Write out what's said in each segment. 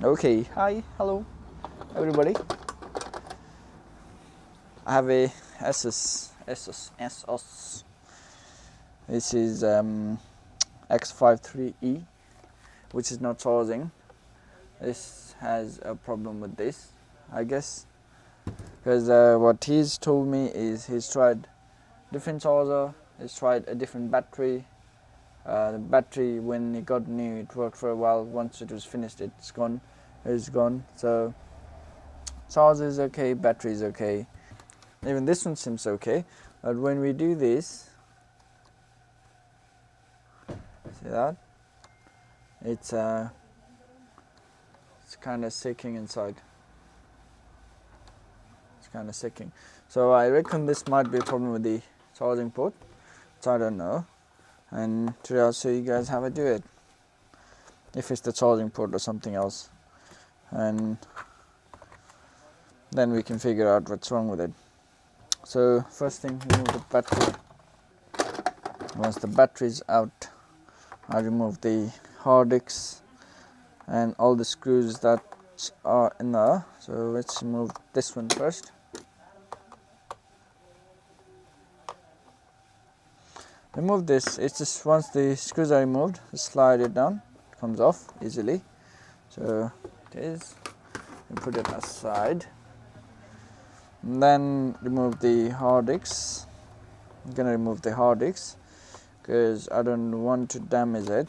Okay, hi, hello, everybody. I have a asus. This is x53e, which is not charging. This has a problem with this, I guess, because what he's told me is he's tried different charger, he's tried a different battery. The battery, when it got new, it worked for a while. Once it was finished, it's gone. So charge is okay, battery is okay. Even this one seems okay, but when we do this, see that? It's kind of shaking inside. It's kind of shaking. So I reckon this might be a problem with the charging port, which I don't know. And today I'll show you guys how I do it. If it's the charging port or something else, and then we can figure out what's wrong with it. So first thing, remove the battery. Once the battery is out, I remove the hard disks and all the screws that are in there. So let's remove this one first. Remove this. It's just once the screws are removed, slide it down, it comes off easily. So it is. You put it aside. And then remove the hard disks. I'm gonna remove the hard disks because I don't want to damage it.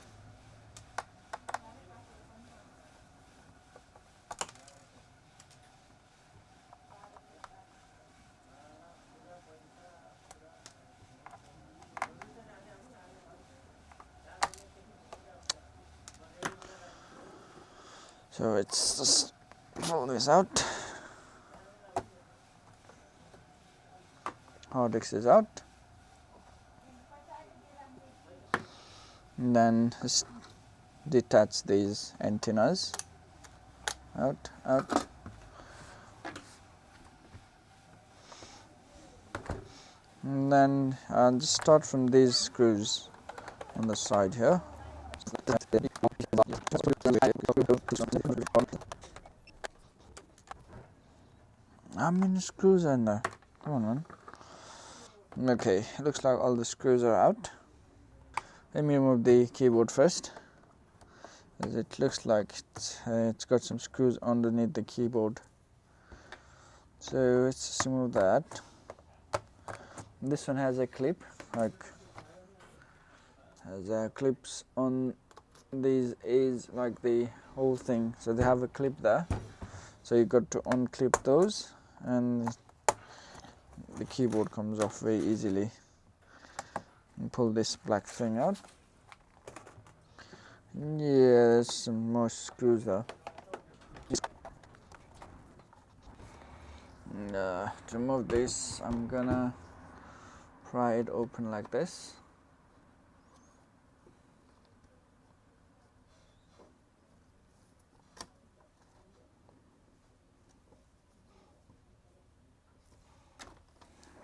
So it's just pull this out. Hard disk is out. And then just detach these antennas. Out. And then just start from these screws on the side here. How many screws are in there? Come on, man. Okay, looks like all the screws are out. Let me remove the keyboard first, as it looks like it's got some screws underneath the keyboard. So let's just remove that. This one has a clip, clips on these is like the whole thing. So they have a clip there. So you got to unclip those, and the keyboard comes off very easily. And pull this black thing out. Yeah, there's some more screws there. And, to remove this, I'm gonna pry it open like this.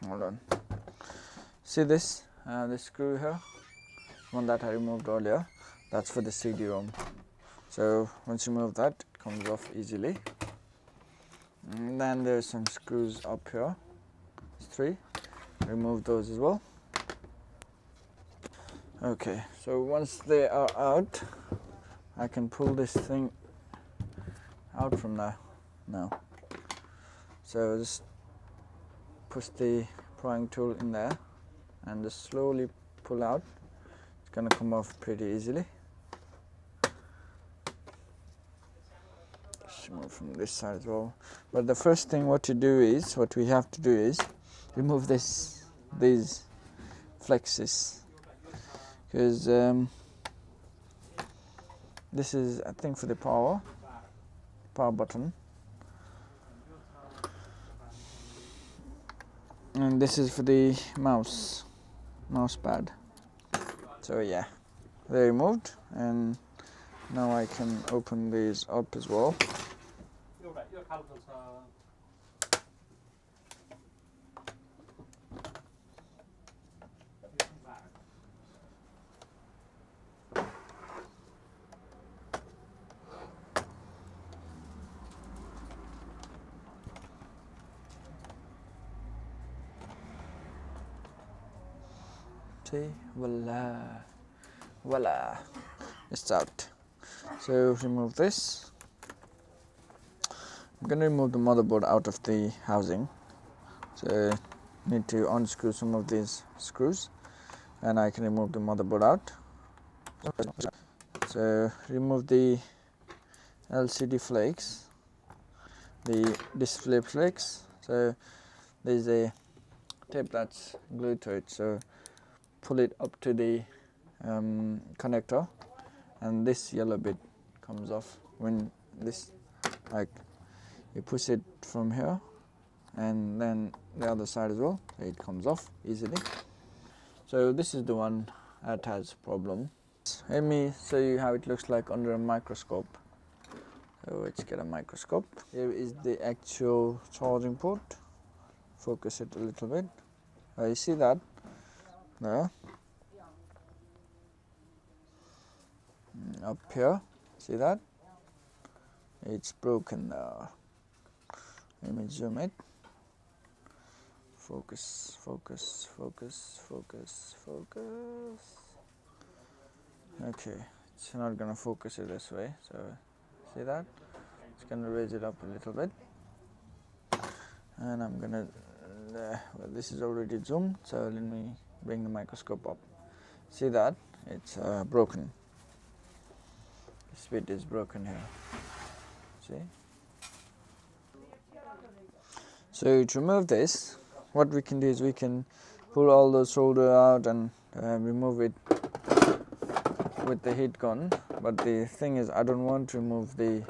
Hold on. See this screw here, one that I removed earlier, that's for the CD-ROM. So once you remove that, it comes off easily. And then there's some screws up here. There's 3. Remove those as well. Okay, so once they are out, I can pull this thing out from there now. So just push the prying tool in there and just slowly pull out. It's gonna come off pretty easily. Just remove from this side as well. But the first thing what we have to do is remove these flexes, because this is, I think, for the power button, and this is for the mouse pad. So yeah, they're removed, and now I can open these up as well. See, voila, it's out. So remove this. I'm going to remove the motherboard out of the housing. So need to unscrew some of these screws, and I can remove the motherboard out. So remove the LCD flakes, the display flakes. So there's a tape that's glued to it, so pull it up to the connector, and this yellow bit comes off when this, like, you push it from here and then the other side as well, so it comes off easily. So this is the one that has problem. Let me show you how it looks like under a microscope. So let's get a microscope. Here is the actual charging port. Focus it a little bit. You see that there? Up here, see that? It's broken there. Let me zoom it. Focus, focus, focus, focus, focus. Okay, it's not gonna focus it this way, so see that? It's gonna raise it up a little bit. And I'm gonna, well, this is already zoomed, so let me bring the microscope up. See that? It's broken. This bit is broken here. See? So to remove this, what we can do is we can pull all the solder out and remove it with the heat gun. But the thing is, I don't want to remove the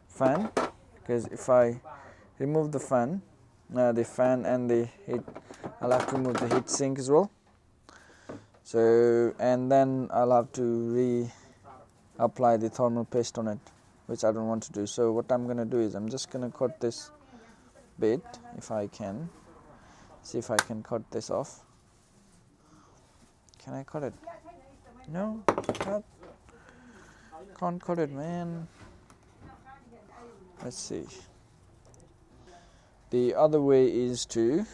fan, because if I remove the fan and the heat, I'll have to remove the heat sink as well. So, and then I'll have to reapply the thermal paste on it, which I don't want to do. So what I'm going to do is I'm just going to cut this bit, if I can. See if I can cut this off. Can I cut it? No, can't cut it, man. Let's see. The other way is to,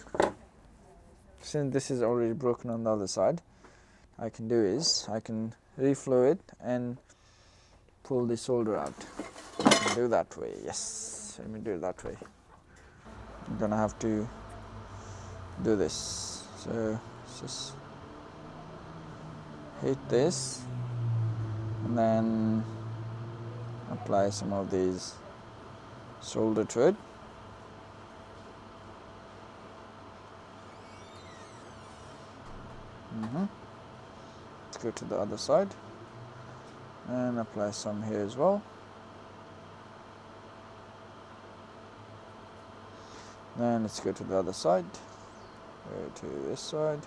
since this is already broken on the other side, I can do is I can reflow it and pull the solder out. I can do that way. Yes, let me do it that way. I'm gonna have to do this. So just hit this and then apply some of these solder to it. Let's go to the other side and apply some here as well. Then let's go to the other side, go to this side.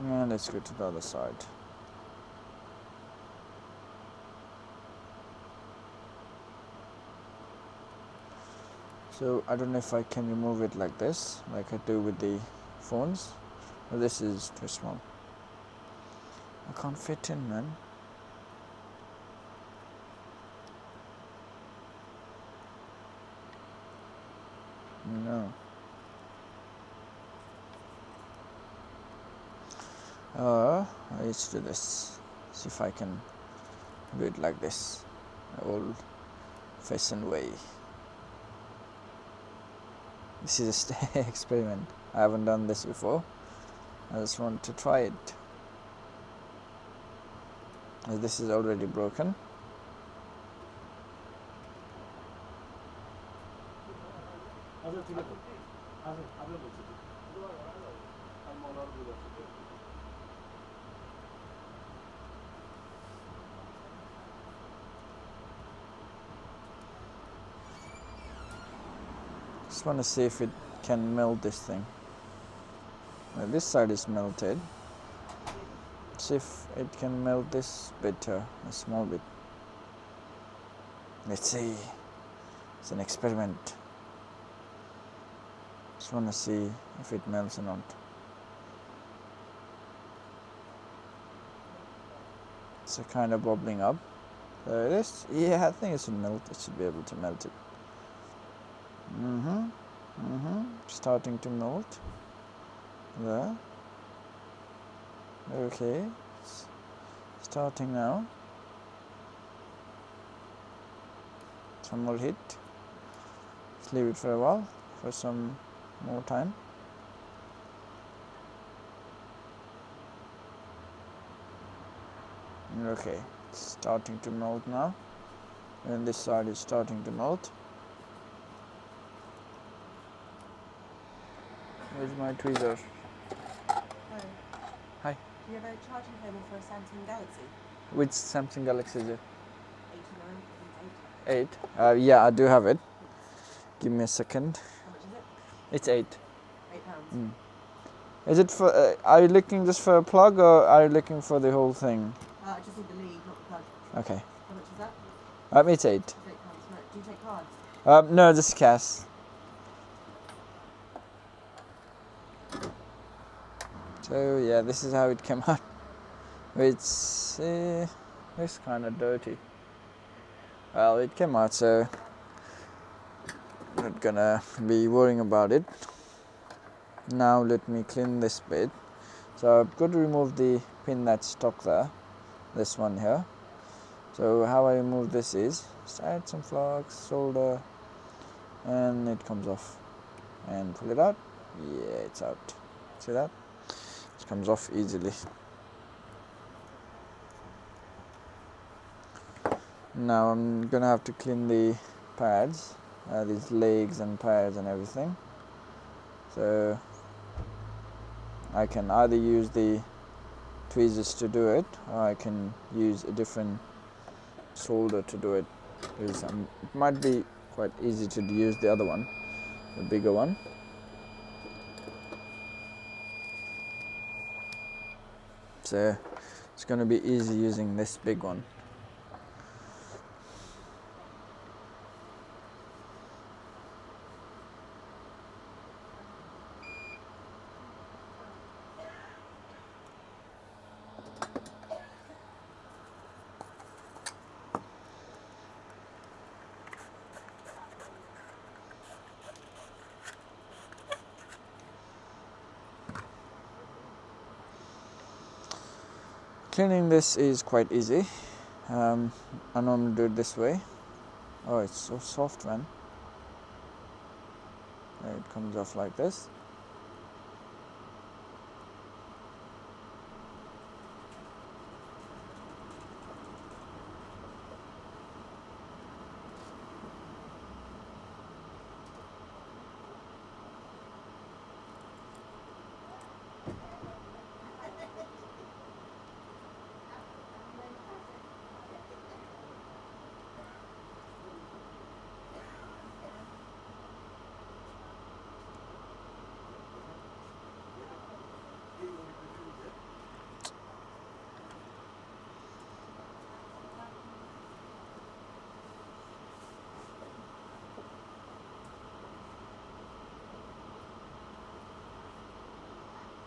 And let's go to the other side. So I don't know if I can remove it like this, like I do with the phones. Well, this is too small. I can't fit in, man. No. Let's do this. See if I can do it like this, old-fashioned way. This is a experiment. I haven't done this before. I just want to try it. As this is already broken. Just want to see if it can melt this thing. Now this side is melted. See if it can melt this bit here, a small bit. Let's see. It's an experiment. Just want to see if it melts or not. It's a kind of bubbling up. There it is. Yeah, I think it should melt. It should be able to melt it. Starting to melt. There. Okay. Starting now. Some more heat. Let's leave it for a while, for some more time. Okay, it's starting to melt now, and this side is starting to melt. Where's my tweezer? Hi. Hi. Do you have a charging cable for a Samsung Galaxy? Which Samsung Galaxy is it? 89, 8. Yeah, I do have it. Give me a second. How much is it? It's 8. £8. Is it for? Are you looking just for a plug, or are you looking for the whole thing? I just need the lead, not the plug. Okay. How much is that? It's 8. It's £8. Right. Do you take cards? No, just cash. So yeah, this is how it came out. It's kind of dirty. Well, it came out, so not gonna be worrying about it. Now let me clean this bit. So I've got to remove the pin that's stuck there, this one here. So how I remove this is just add some flux, solder, and it comes off. And pull it out. Yeah, it's out. See that? It comes off easily. Now I'm gonna have to clean the pads, these legs and pads and everything. So I can either use the tweezers to do it, or I can use a different solder to do it, because it might be quite easy to use the other one, the bigger one. So it's going to be easy using this big one. Cleaning this is quite easy. I normally do it this way. Oh, it's so soft, man. It comes off like this.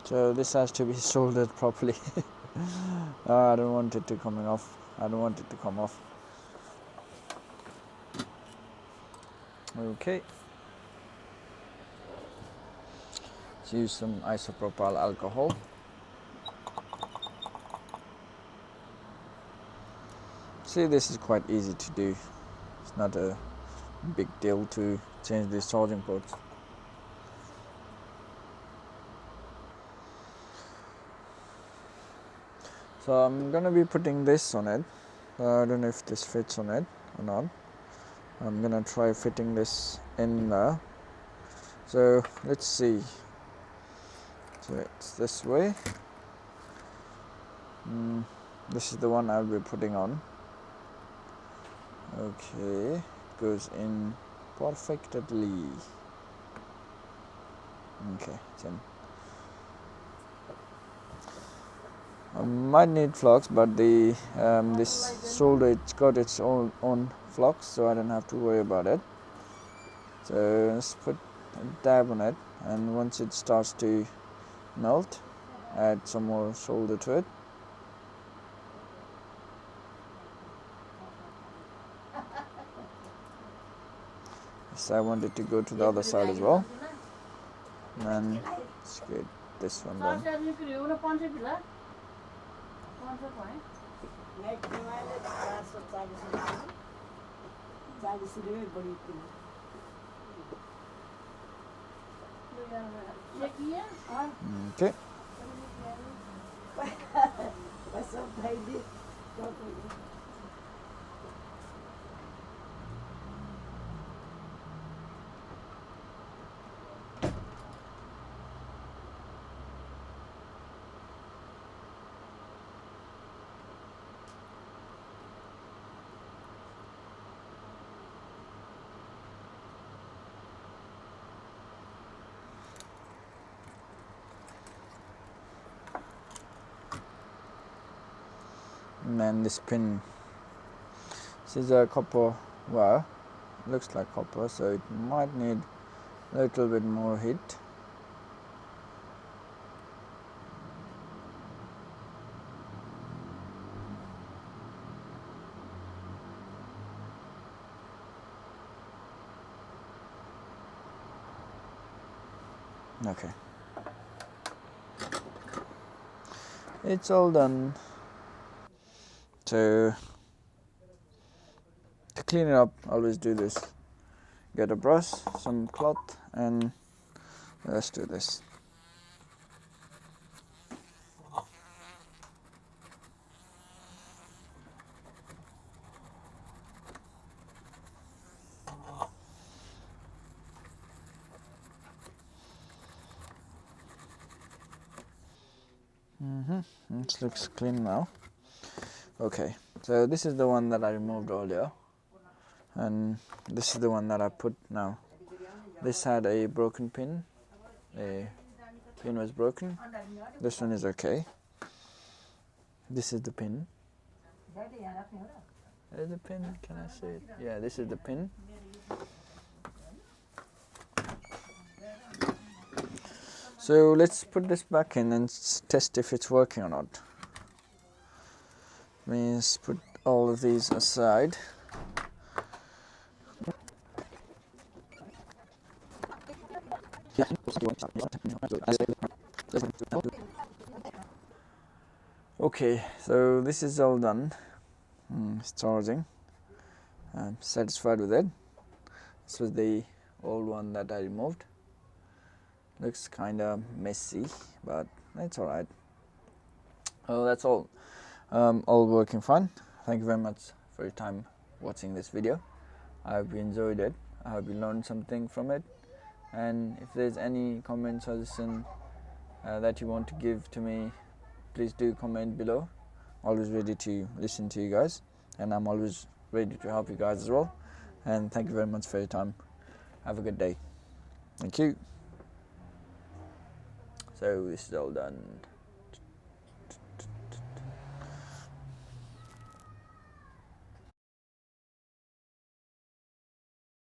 So this has to be soldered properly. I don't want it to coming off. I don't want it to come off. Okay. Let's use some isopropyl alcohol. See, this is quite easy to do. It's not a big deal to change these charging ports. So I'm gonna be putting this on it. I don't know if this fits on it or not. I'm gonna try fitting this in there. So let's see. So it's this way. This is the one I'll be putting on. Okay, goes in perfectly. Okay, it's in. I might need flux, but the this solder, it's got its own flux, so I don't have to worry about it. So let's put a dab on it, and once it starts to melt, add some more solder to it. So I wanted to go to the other side as well. And let's get this one done. Okay. And then this pin, this is a copper wire, looks like copper, so it might need a little bit more heat. Okay, it's all done. So to clean it up, always do this. Get a brush, some cloth, and let's do this. It looks clean now. Okay, so this is the one that I removed earlier, and this is the one that I put now. This had a broken pin. The pin was broken. This one is okay. This is the pin. Is the pin? Can I see it? Yeah, this is the pin. So let's put this back in and test if it's working or not. Means put all of these aside. Okay, so this is all done. It's charging. I'm satisfied with it. This was the old one that I removed. Looks kind of messy, but it's alright. Oh, that's all. All working fine. Thank you very much for your time watching this video. I hope you enjoyed it. I hope you learned something from it. And if there's any comment, suggestion that you want to give to me, please do comment below. Always ready to listen to you guys, and I'm always ready to help you guys as well. And thank you very much for your time. Have a good day. Thank you. So this is all done.